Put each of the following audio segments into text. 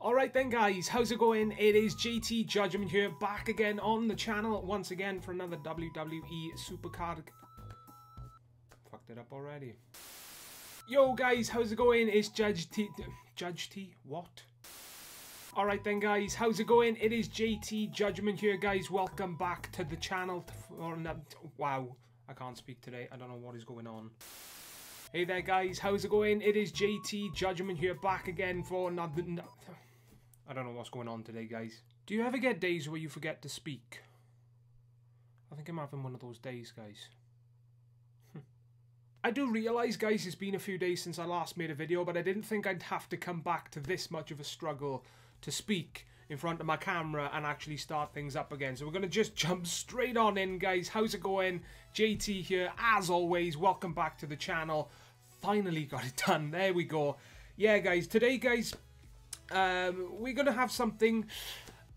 Alright then guys, how's it going? It is JT Judgment here, back again on the channel once again for another WWE Supercard. Fucked it up already. Yo guys, how's it going? It's Judge T? What? Alright then guys, how's it going? It is JT Judgment here guys, welcome back to the channel. Wow, I can't speak today, I don't know what is going on. Hey there guys, how's it going? It is JT Judgment here, back again for another... I don't know what's going on today guys. Do you ever get days where you forget to speak? I think I'm having one of those days guys. I do realise guys it's been a few days since I last made a video, but I didn't think I'd have to come back to this much of a struggle to speak in front of my camera and actually start things up again. So we're going to just jump straight on in guys. How's it going? JT here as always, welcome back to the channel. Finally got it done, there we go. Yeah guys, today guys we're gonna have something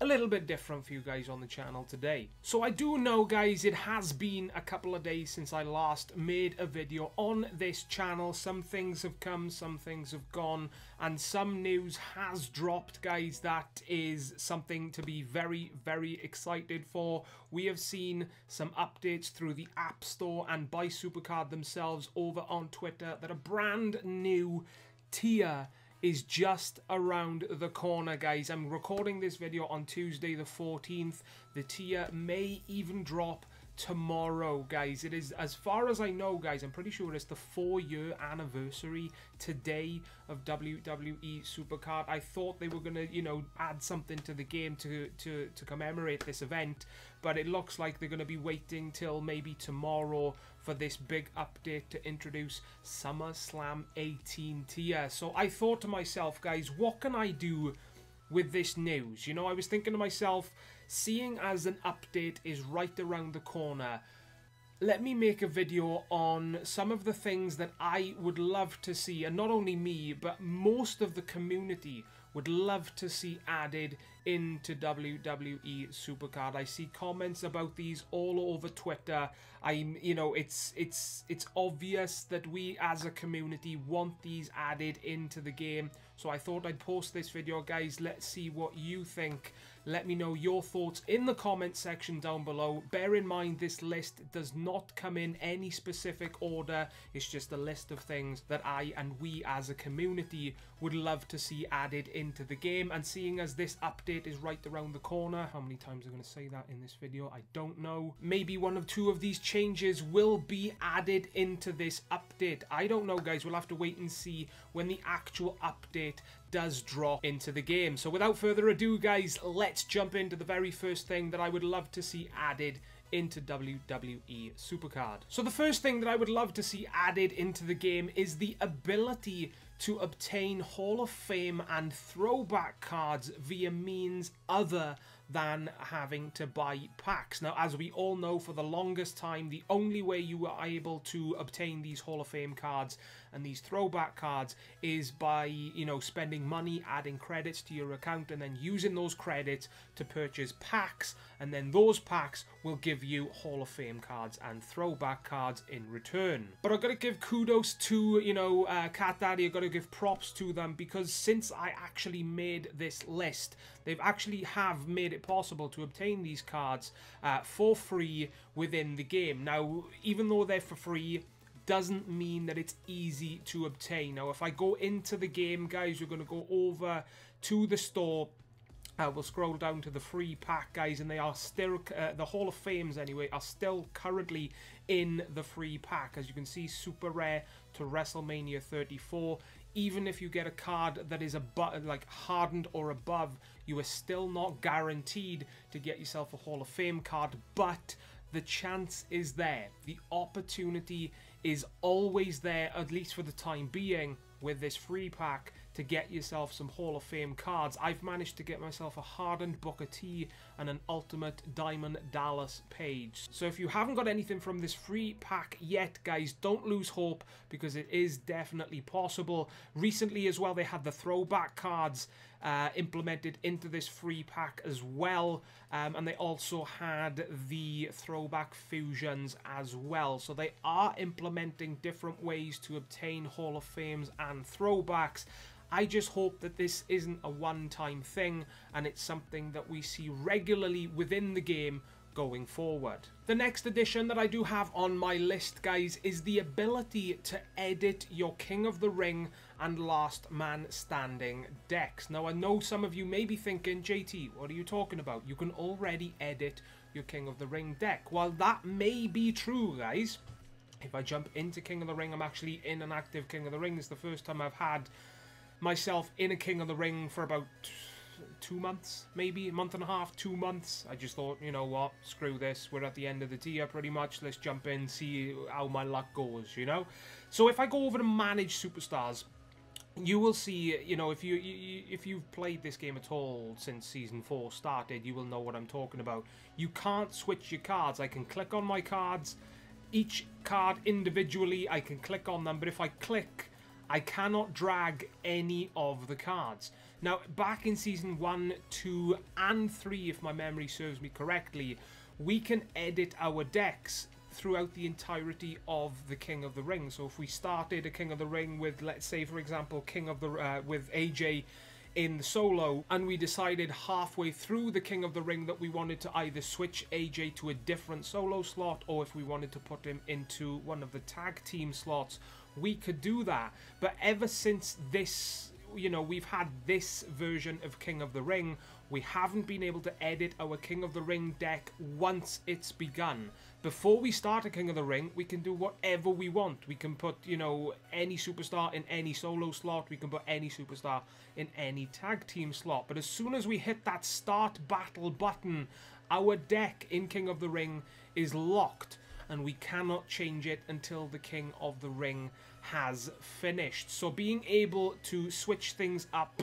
a little bit different for you guys on the channel today. So I do know guys it has been a couple of days since I last made a video on this channel. Some things have come, some things have gone, and some news has dropped guys that is something to be very, very excited for. We have seen some updates through the App Store and by Supercard themselves over on Twitter that a brand new tier is just around the corner guys. I'm recording this video on Tuesday the 14th. The tier may even drop tomorrow guys. It is, as far as I know guys, I'm pretty sure it's the 4-year anniversary today of WWE Supercard. I thought they were gonna, you know, add something to the game to commemorate this event, but it looks like they're gonna be waiting till maybe tomorrow for this big update to introduce SummerSlam 18 tier. So I thought to myself guys, what can I do with this news? You know, I was thinking to myself, seeing as an update is right around the corner, let me make a video on some of the things that I would love to see, and not only me, but most of the community would love to see added into WWE Supercard. I see comments about these all over Twitter. You know, it's obvious that we as a community want these added into the game. So I thought I'd post this video guys. Let's see what you think. Let me know your thoughts in the comment section down below. Bear in mind this list does not come in any specific order. It's just a list of things that I and we as a community would love to see added into the game. And seeing as this update is right around the corner, how many times I'm going to say that in this video, I don't know. Maybe one or two of these changes will be added into this update. I don't know guys, we'll have to wait and see when the actual update does drop into the game. So without further ado guys, let's jump into the very first thing that I would love to see added into WWE Supercard. So the first thing that I would love to see added into the game is the ability to obtain Hall of Fame and throwback cards via means other than having to buy packs. Now, as we all know, for the longest time, the only way you were able to obtain these Hall of Fame cards and these throwback cards is by, you know, spending money, adding credits to your account, and then using those credits to purchase packs, and then those packs will give you Hall of Fame cards and throwback cards in return. But I've got to give kudos to, you know, Cat Daddy. I've got to give props to them, because since I actually made this list, they've actually have made it possible to obtain these cards for free within the game. Now, even though they're for free, doesn't mean that it's easy to obtain. Now, if I go into the game, guys, we're going to go over to the store. We'll scroll down to the free pack, guys, and they are still, the Hall of Fames anyway, are still currently in the free pack. As you can see, super rare to WrestleMania 34. Even if you get a card that is like hardened or above, you are still not guaranteed to get yourself a Hall of Fame card, but the chance is there. The opportunity is always there, at least for the time being, with this free pack to get yourself some Hall of Fame cards. I've managed to get myself a hardened Booker T and an Ultimate Diamond Dallas Page. So if you haven't got anything from this free pack yet, guys, don't lose hope, because it is definitely possible. Recently as well, they had the throwback cards implemented into this free pack as well, and they also had the throwback fusions as well. So they are implementing different ways to obtain Hall of Fames and throwbacks. I just hope that this isn't a one-time thing and it's something that we see regularly within the game going forward. The next addition that I do have on my list, guys, is the ability to edit your King of the Ring and Last Man Standing decks. Now, I know some of you may be thinking, JT, what are you talking about? You can already edit your King of the Ring deck. While that may be true, guys, if I jump into King of the Ring, I'm actually in an active King of the Ring. It's the first time I've had myself in a King of the Ring for about 2 months, maybe a month and a half, 2 months. I just thought, you know what, screw this, we're at the end of the tier pretty much, let's jump in, see how my luck goes, you know. So if I go over to manage superstars, you will see, you know, if you've played this game at all since season 4 started, you will know what I'm talking about. You can't switch your cards. I can click on my cards, each card individually, I can click on them, but if I click, I cannot drag any of the cards. Now, back in Season 1, 2, and 3, if my memory serves me correctly, we can edit our decks throughout the entirety of the King of the Ring. So if we started a King of the Ring with, let's say, for example, with AJ in the solo, and we decided halfway through the King of the Ring that we wanted to either switch AJ to a different solo slot, or if we wanted to put him into one of the tag team slots, we could do that. But ever since this, you know, we've had this version of King of the Ring, we haven't been able to edit our King of the Ring deck once it's begun. Before we start a King of the Ring, we can do whatever we want. We can put, you know, any superstar in any solo slot. We can put any superstar in any tag team slot. But as soon as we hit that start battle button, our deck in King of the Ring is locked, and we cannot change it until the King of the Ring has finished. So being able to switch things up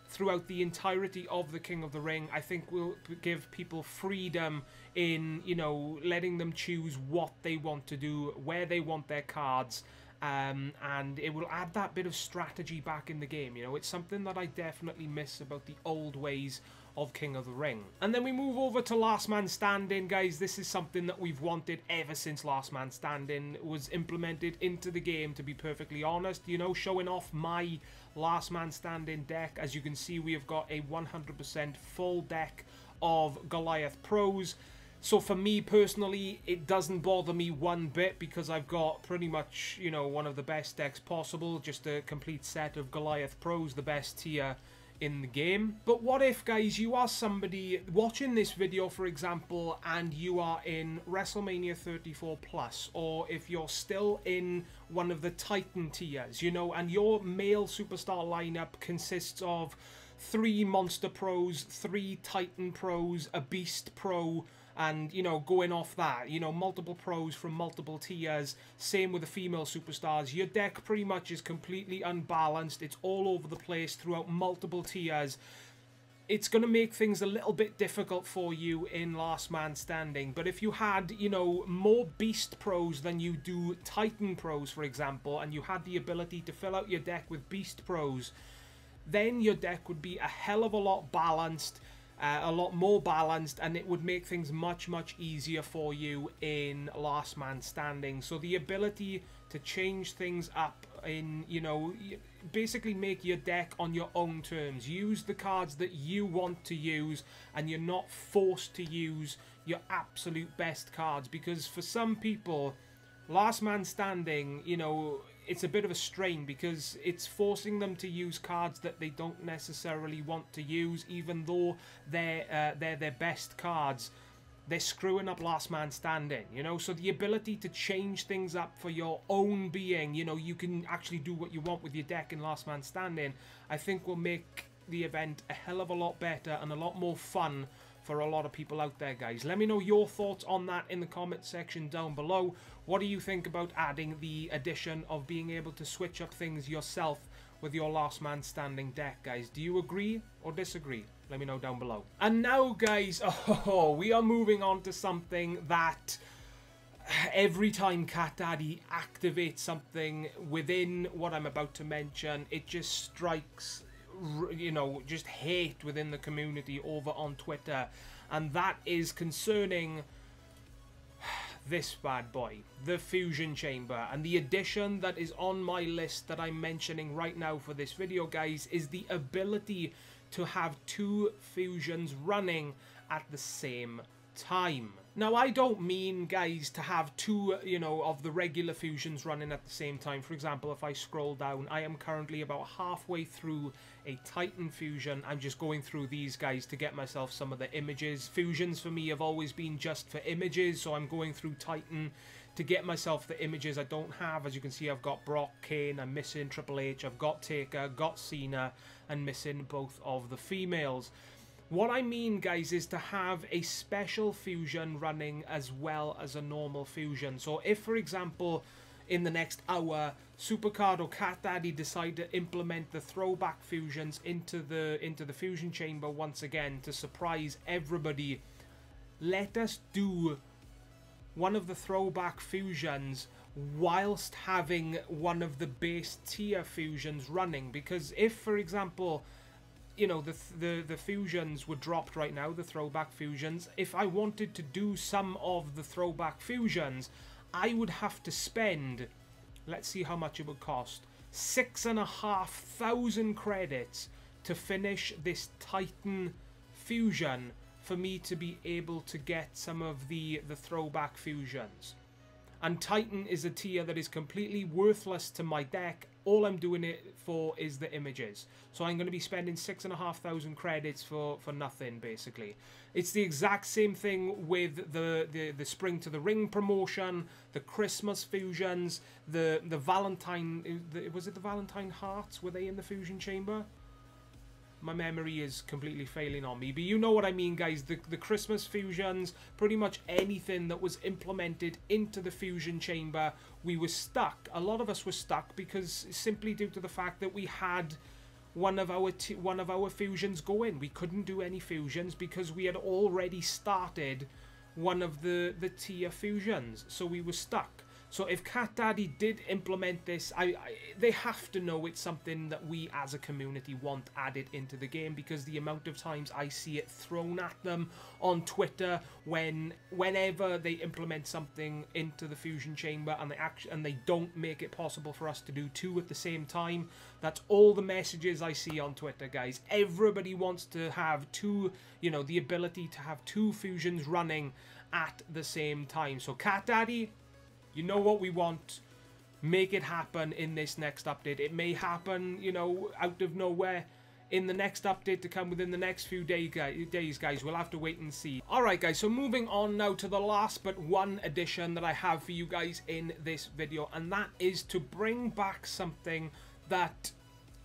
throughout the entirety of the King of the Ring, I think will give people freedom in, you know, letting them choose what they want to do, where they want their cards, and it will add that bit of strategy back in the game. You know, it's something that I definitely miss about the old ways of King of the Ring. And then we move over to Last Man Standing, guys. This is something that we've wanted ever since Last Man Standing was implemented into the game, to be perfectly honest. You know, showing off my Last Man Standing deck. As you can see, we have got a 100% full deck of Goliath Pros. So for me personally, it doesn't bother me one bit, because I've got pretty much, you know, one of the best decks possible. Just a complete set of Goliath Pros, the best tier in the game. But what if, guys, you are somebody watching this video, for example, and you are in WrestleMania 34 plus, or if you're still in one of the Titan tiers, you know, and your male superstar lineup consists of 3 Monster Pros, 3 Titan Pros, a Beast Pro, and, you know, going off that, you know, multiple pros from multiple tiers. Same with the female superstars. Your deck pretty much is completely unbalanced. It's all over the place throughout multiple tiers. It's going to make things a little bit difficult for you in Last Man Standing. But if you had, you know, more Beast Pros than you do Titan Pros, for example, and you had the ability to fill out your deck with Beast Pros, then your deck would be a hell of a lot balanced, a lot more balanced, and it would make things much easier for you in Last Man Standing. So the ability to change things up in, you know, basically make your deck on your own terms, use the cards that you want to use, and you're not forced to use your absolute best cards. Because for some people, Last Man Standing, you know, it's a bit of a strain, because it's forcing them to use cards that they don't necessarily want to use, even though they're their best cards. They're screwing up Last Man Standing, you know. So the ability to change things up for your own being, you know, you can actually do what you want with your deck in Last Man Standing, I think will make the event a hell of a lot better and a lot more fun for a lot of people out there, guys. Let me know your thoughts on that in the comment section down below. What do you think about adding the addition of being able to switch up things yourself with your Last Man Standing deck, guys? Do you agree or disagree? Let me know down below. And now, guys, we are moving on to something that every time Cat Daddy activates something within what I'm about to mention, it just strikes you know, just hate within the community over on Twitter, and that is concerning this bad boy, the Fusion Chamber. And the addition that is on my list that I'm mentioning right now for this video, guys, is the ability to have 2 fusions running at the same time. Now, I don't mean, guys, to have 2, you know, of the regular fusions running at the same time. For example, if I scroll down, I am currently about halfway through a Titan fusion. I'm just going through these guys to get myself some of the images. Fusions for me have always been just for images, so I'm going through Titan to get myself the images I don't have. As you can see, I've got Brock, Kane, I'm missing Triple H, I've got Taker, got Cena, and missing both of the females. What I mean, guys, is to have a special fusion running as well as a normal fusion. So if, for example, in the next hour, Supercard or Cat Daddy decide to implement the throwback fusions into the fusion chamber once again to surprise everybody, let us do one of the throwback fusions whilst having one of the base tier fusions running. Because if, for example, you know, the fusions were dropped right now, the throwback fusions, if I wanted to do some of the throwback fusions, I would have to spend, let's see how much it would cost, 6,500 credits to finish this Titan fusion for me to be able to get some of the throwback fusions. And Titan is a tier that is completely worthless to my deck. All I'm doing it for is the images. So I'm going to be spending 6,500 credits for nothing, basically. It's the exact same thing with the Spring to the Ring promotion, the Christmas fusions, the Valentine... was it the Valentine Hearts? Were they in the Fusion Chamber? My memory is completely failing on me, but you know what I mean, guys. The Christmas fusions, pretty much anything that was implemented into the Fusion Chamber, we were stuck. A lot of us were stuck because simply due to the fact that we had one of our fusions go in. We couldn't do any fusions because we had already started one of the tier fusions, so we were stuck. So if Cat Daddy did implement this, they have to know it's something that we as a community want added into the game, because the amount of times I see it thrown at them on Twitter whenever they implement something into the Fusion Chamber and they don't make it possible for us to do 2 at the same time. That's all the messages I see on Twitter, guys. Everybody wants to have 2, you know, the ability to have 2 fusions running at the same time. So Cat Daddy, you know what we want. Make it happen in this next update. It may happen, you know, out of nowhere in the next update to come within the next few days, guys. We'll have to wait and see. Alright, guys, so moving on now to the last but one addition that I have for you guys in this video, and that is to bring back something that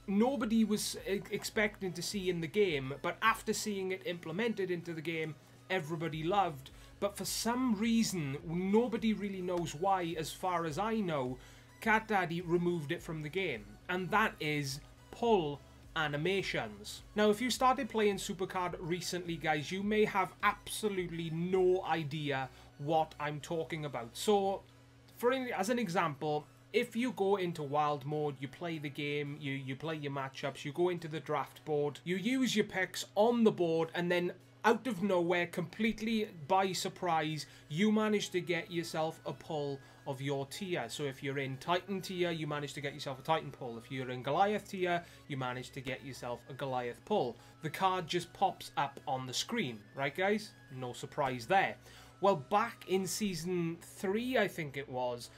nobody was expecting to see in the game, but after seeing it implemented into the game, everybody loved. But for some reason, nobody really knows why, as far as I know, Cat Daddy removed it from the game. And that is pull animations. Now, if you started playing Supercard recently, guys, you may have absolutely no idea what I'm talking about. So, as an example, if you go into wild mode, you play the game, you play your matchups, you go into the draft board, you use your picks on the board, and then out of nowhere, completely by surprise, you manage to get yourself a pull of your tier. So if you're in Titan tier, you manage to get yourself a Titan pull. If you're in Goliath tier, you manage to get yourself a Goliath pull. The card just pops up on the screen, right, guys? No surprise there. Well, back in Season 3, I think it was,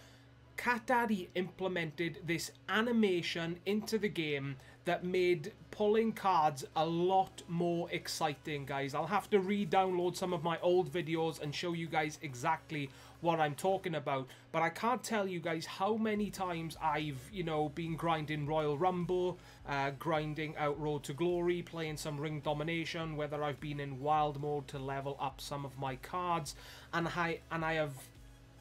Cat Daddy implemented this animation into the game that made pulling cards a lot more exciting, guys. I'll have to re-download some of my old videos and show you guys exactly what I'm talking about, but I can't tell you guys how many times I've, you know, been grinding Royal Rumble, grinding out Road to Glory, playing some Ring Domination, whether I've been in wild mode to level up some of my cards, and I have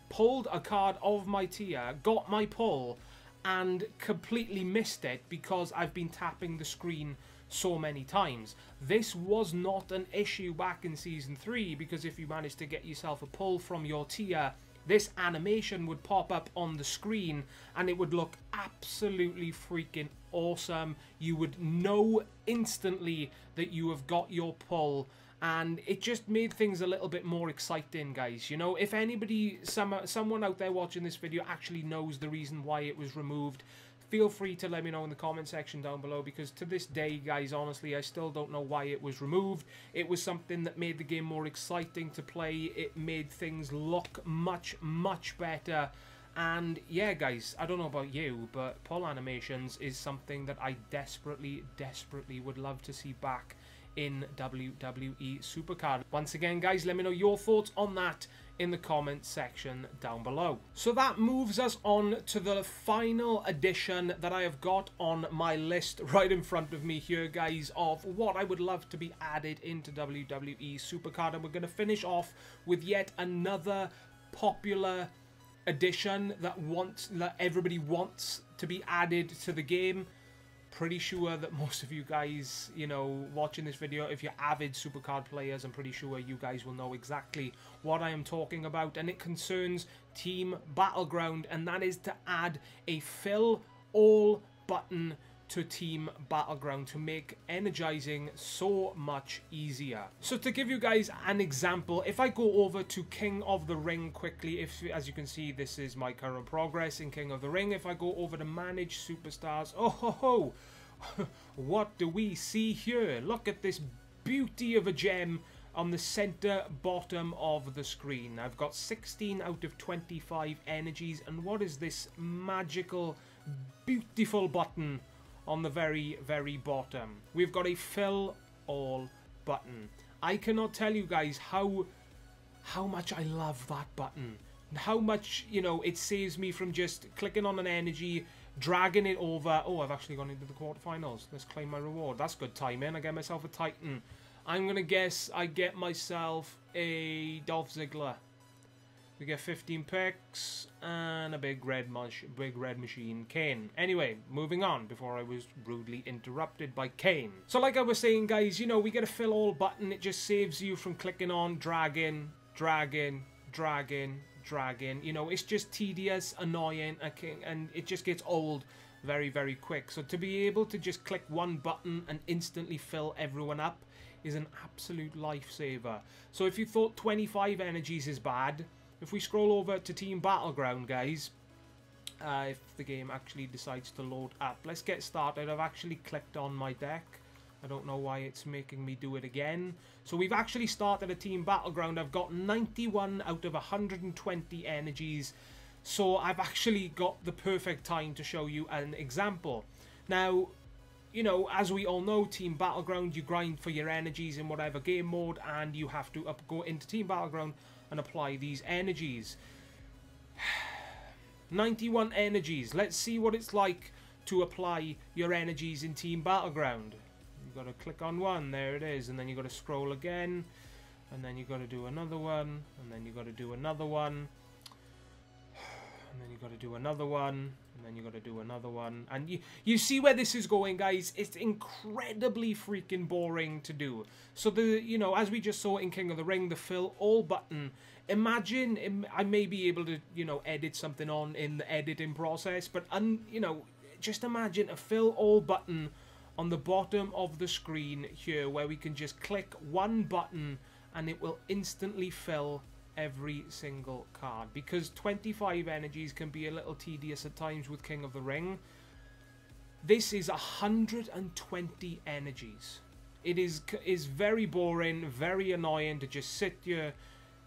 pulled a card of my tier, got my pull, and completely missed it because I've been tapping the screen so many times. This was not an issue back in Season 3, because if you managed to get yourself a pull from your tier, this animation would pop up on the screen and it would look absolutely freaking awesome. You would know instantly that you have got your pull, and it just made things a little bit more exciting, guys. You know, if anybody, someone out there watching this video actually knows the reason why it was removed, feel free to let me know in the comment section down below, because to this day, guys, honestly, I still don't know why it was removed. It was something that made the game more exciting to play. It made things look much, much better. And yeah, guys, I don't know about you, but pull animations is something that I desperately, desperately would love to see back in WWE Supercard. Once again, guys, let me know your thoughts on that in the comment section down below. So that moves us on to the final addition that I have got on my list right in front of me here, guys, of what I would love to be added into WWE Supercard. And we're going to finish off with yet another popular addition that everybody wants to be added to the game. Pretty sure that most of you guys, you know, watching this video, if you're avid Supercard players, I'm pretty sure you guys will know exactly what I am talking about, and it concerns Team Battleground, and that is to add a fill all button to Team Battleground to make energizing so much easier. So to give you guys an example, if I go over to King of the Ring quickly, as you can see, this is my current progress in King of the Ring. If I go over to Manage Superstars, oh ho ho, what do we see here? Look at this beauty of a gem on the center bottom of the screen. I've got 16 out of 25 energies, and what is this magical, beautiful button on the very, very bottom? We've got a fill all button. I cannot tell you guys how much I love that button. How much, you know, it saves me from just clicking on an energy, dragging it over. Oh, I've actually gone into the quarterfinals. Let's claim my reward. That's good timing. I get myself a Titan. I'm going to guess I get myself a Dolph Ziggler. We get 15 picks and a big red machine, Kane. Anyway, moving on before I was rudely interrupted by Kane. So like I was saying, guys, you know, we get a fill all button. It just saves you from clicking on, dragging. You know, it's just tedious, annoying, and it just gets old very, very quick. So to be able to just click one button and instantly fill everyone up is an absolute lifesaver. So if you thought 25 energies is bad, if we scroll over to Team Battleground, guys, if the game actually decides to load up, let's get started. I've actually clicked on my deck. I don't know why it's making me do it again. So we've actually started a Team Battleground. I've got 91 out of 120 energies. So I've actually got the perfect time to show you an example. Now, you know, as we all know, Team Battleground, you grind for your energies in whatever game mode, and you have to go into Team Battleground and apply these energies. 91 energies. Let's see what it's like to apply your energies in Team Battleground. You've got to click on one, there it is, and then you've got to scroll again, and then you've got to do another one, and then you've got to do another one, and then you've got to do another one, and then you've got to do another one. And you see where this is going, guys. It's incredibly freaking boring to do. So you know, as we just saw in King of the Ring, the fill all button, imagine I may be able to, you know, edit something on in the editing process, but you know, just imagine a fill all button on the bottom of the screen here, where we can just click one button and it will instantly fill every single card. Because 25 energies can be a little tedious at times with King of the Ring, this is 120 energies. It is very boring, very annoying to just sit here,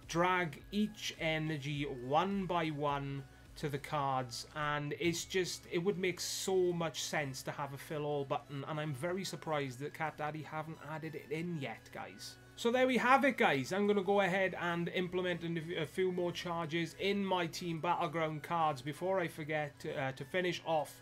drag each energy one by one to the cards, and it's just, it would make so much sense to have a fill all button, and I'm very surprised that Cat Daddy haven't added it in yet, guys. So there we have it, guys. I'm going to go ahead and implement a few more charges in my Team Battleground cards before I forget to finish off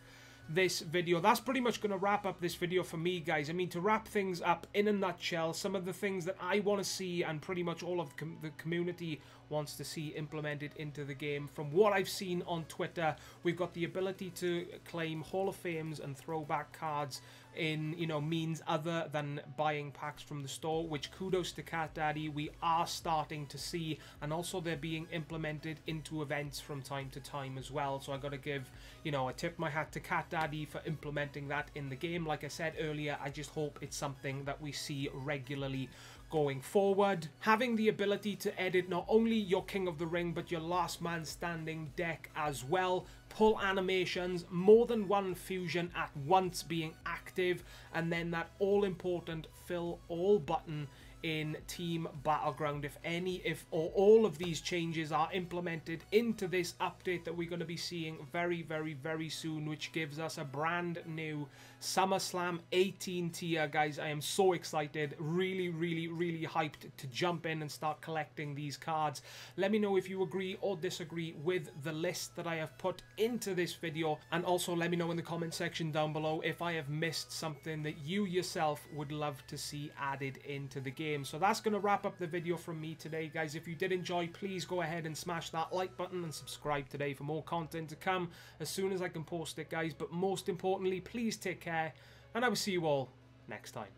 this video. That's pretty much going to wrap up this video for me, guys. I mean, to wrap things up in a nutshell, some of the things that I want to see and pretty much all of the community wants to see implemented into the game. From what I've seen on Twitter, we've got the ability to claim Hall of Fames and throwback cards in, you know, means other than buying packs from the store, which kudos to Cat Daddy, we are starting to see, and also they're being implemented into events from time to time as well. So I got to give, you know, I tip my hat to Cat Daddy for implementing that in the game. Like I said earlier, I just hope it's something that we see regularly going forward. Having the ability to edit not only your King of the Ring but your Last Man Standing deck as well, pull animations, more than one fusion at once being active, and then that all important fill all button in Team Battleground. If any, if or all of these changes are implemented into this update that we're going to be seeing very, very, very soon, which gives us a brand new SummerSlam 18 tier, guys. I am so excited, really, really, really hyped to jump in and start collecting these cards. Let me know if you agree or disagree with the list that I have put into this video, and also let me know in the comment section down below if I have missed something that you yourself would love to see added into the game. So that's going to wrap up the video from me today, guys. If you did enjoy, please go ahead and smash that like button and subscribe today for more content to come as soon as I can post it, guys. But most importantly, please take care, and I will see you all next time.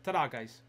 Ta-da, guys.